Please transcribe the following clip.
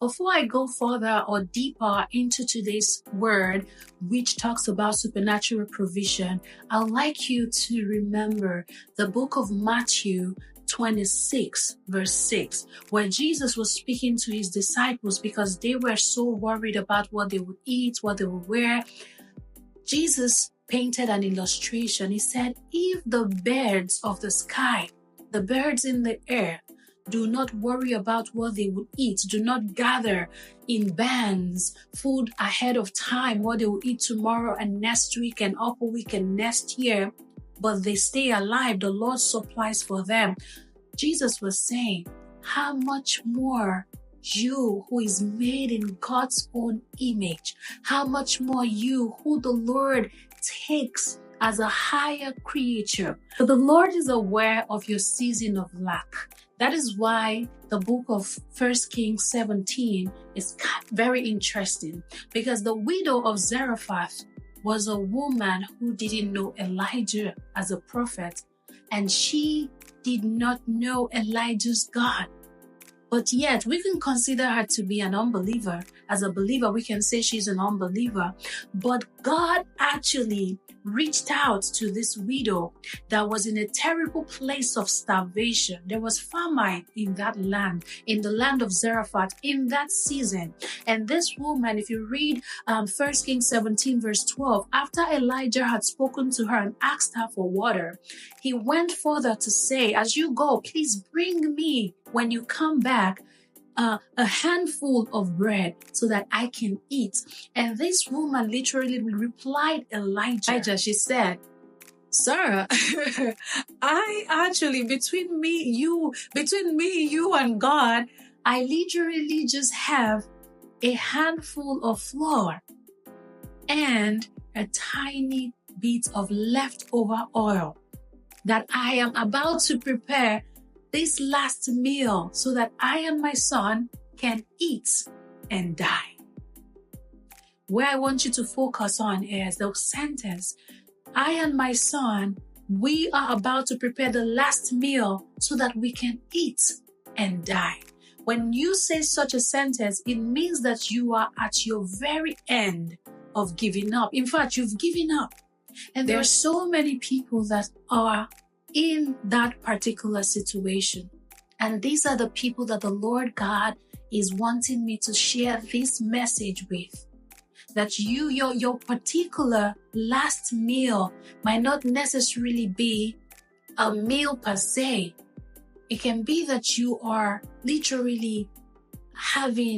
Before I go further or deeper into today's word, which talks about supernatural provision, I'd like you to remember the book of Matthew 26, verse 6, where Jesus was speaking to his disciples because they were so worried about what they would eat, what they would wear. Jesus painted an illustration. He said, if the birds of the sky, the birds in the air, do not worry about what they would eat, do not gather in bands food ahead of time, what they will eat tomorrow and next week and upper week and next year, but they stay alive, the Lord supplies for them. Jesus was saying, how much more you who is made in God's own image, how much more you who the Lord takes as a higher creature. But the Lord is aware of your season of lack. That is why the book of 1 Kings 17 is very interesting, because the widow of Zarephath was a woman who didn't know Elijah as a prophet, and she did not know Elijah's God. But yet, we can consider her to be an unbeliever. As a believer, we can say she's an unbeliever. But God actually reached out to this widow that was in a terrible place of starvation. There was famine in that land, in the land of Zarephath, in that season. And this woman, if you read 1 Kings 17, verse 12, after Elijah had spoken to her and asked her for water, he went further to say, as you go, please bring me, when you come back, a handful of bread so that I can eat. And this woman literally replied Elijah. She said, sir, I actually, between me, you and God, I literally just have a handful of flour and a tiny bit of leftover oil that I am about to prepare this last meal so that I and my son can eat and die. Where I want you to focus on is the sentence, I and my son, we are about to prepare the last meal so that we can eat and die. When you say such a sentence, it means that you are at your very end of giving up. In fact, you've given up. And there are so many people that are in that particular situation. And these are the people that the Lord God is wanting me to share this message with. That your particular last meal might not necessarily be a meal per se. It can be that you are literally having